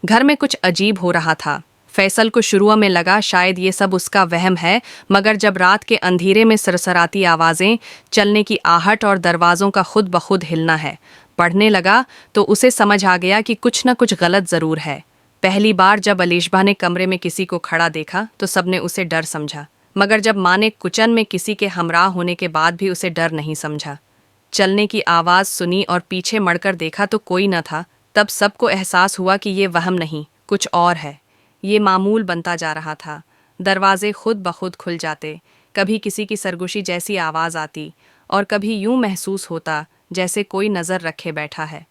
घर में कुछ अजीब हो रहा था। फैसल को शुरू में लगा शायद ये सब उसका वहम है, मगर जब रात के अंधेरे में सरसराती आवाज़ें, चलने की आहट और दरवाज़ों का खुद ब खुद हिलना है पढ़ने लगा तो उसे समझ आ गया कि कुछ न कुछ गलत ज़रूर है। पहली बार जब अलीशबा ने कमरे में किसी को खड़ा देखा तो सबने उसे डर समझा, मगर जब माँ ने किचन में किसी के हमराह होने के बाद भी उसे डर नहीं समझा। चलने की आवाज़ सुनी और पीछे मुड़कर देखा तो कोई न था। तब सबको एहसास हुआ कि ये वहम नहीं, कुछ और है। ये मामूल बनता जा रहा था। दरवाजे खुद ब खुद खुल जाते, कभी किसी की सरगोशी जैसी आवाज़ आती और कभी यूं महसूस होता जैसे कोई नज़र रखे बैठा है।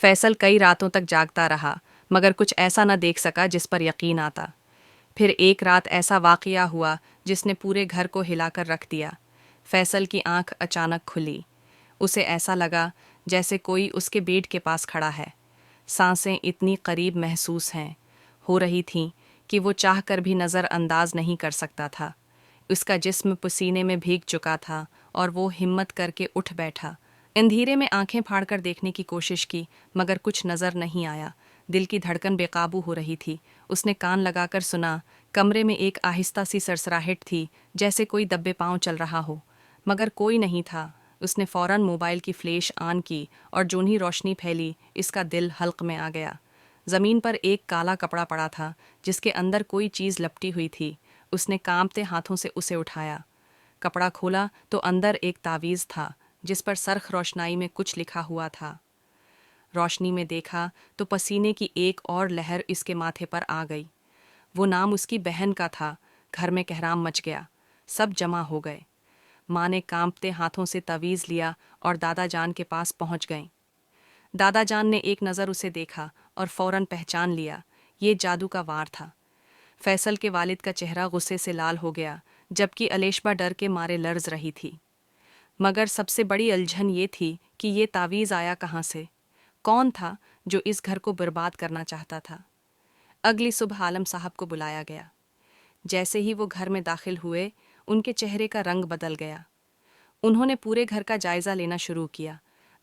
फैसल कई रातों तक जागता रहा, मगर कुछ ऐसा न देख सका जिस पर यकीन आता। फिर एक रात ऐसा वाक़या हुआ जिसने पूरे घर को हिलाकर रख दिया। फैसल की आंख अचानक खुली। उसे ऐसा लगा जैसे कोई उसके बेड के पास खड़ा है। सांसें इतनी करीब महसूस हो रही थीं कि वो चाह कर भी नज़र अंदाज नहीं कर सकता था। उसका जिस्म पसीने में भीग चुका था और वो हिम्मत करके उठ बैठा। अंधेरे में आंखें फाड़कर देखने की कोशिश की, मगर कुछ नज़र नहीं आया। दिल की धड़कन बेकाबू हो रही थी। उसने कान लगाकर सुना। कमरे में एक आहिस्ता सी सरसराहट थी, जैसे कोई दब्बे पांव चल रहा हो, मगर कोई नहीं था। उसने फौरन मोबाइल की फ्लैश ऑन की और जून ही रोशनी फैली, इसका दिल हल्क में आ गया। ज़मीन पर एक काला कपड़ा पड़ा था जिसके अंदर कोई चीज़ लपटी हुई थी। उसने कांपते हाथों से उसे उठाया। कपड़ा खोला तो अंदर एक तावीज़ था जिस पर सरख रोशनाई में कुछ लिखा हुआ था। रोशनी में देखा तो पसीने की एक और लहर इसके माथे पर आ गई। वो नाम उसकी बहन का था। घर में कहराम मच गया। सब जमा हो गए। माँ ने कांपते हाथों से तवीज़ लिया और दादा जान के पास पहुंच गईं। दादा जान ने एक नज़र उसे देखा और फौरन पहचान लिया, ये जादू का वार था। फैसल के वालिद का चेहरा गुस्से से लाल हो गया, जबकि अलेशबा डर के मारे लर्ज रही थी। मगर सबसे बड़ी उलझन ये थी कि ये तावीज़ आया कहाँ से? कौन था जो इस घर को बर्बाद करना चाहता था? अगली सुबह आलम साहब को बुलाया गया। जैसे ही वो घर में दाखिल हुए, उनके चेहरे का रंग बदल गया। उन्होंने पूरे घर का जायज़ा लेना शुरू किया,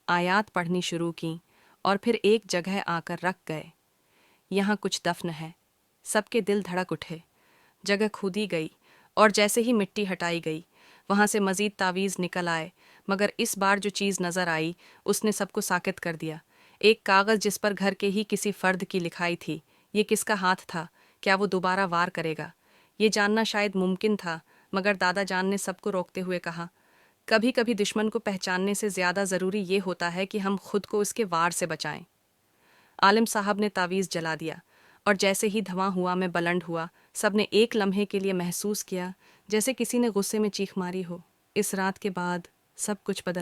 आयात पढ़नी शुरू की और फिर एक जगह आकर रख गए। यहाँ कुछ दफन है। सबके दिल धड़क उठे। जगह खोदी गई और जैसे ही मिट्टी हटाई गई, वहाँ से मज़ीद तावीज़ निकल आए, मगर इस बार जो चीज़ नज़र आई उसने सबको साकित कर दिया। एक कागज़ जिस पर घर के ही किसी फ़र्द की लिखाई थी। ये किसका हाथ था? क्या वो दोबारा वार करेगा? ये जानना शायद मुमकिन था, मगर दादा जान ने सबको रोकते हुए कहा, कभी कभी दुश्मन को पहचानने से ज़्यादा ज़रूरी ये होता है कि हम खुद को उसके वार से बचाएं। आलिम साहब ने तावीज़ जला दिया और जैसे ही धुआं हुआ में बुलंद हुआ, सबने एक लम्हे के लिए महसूस किया जैसे किसी ने गुस्से में चीख मारी हो। इस रात के बाद सब कुछ बदल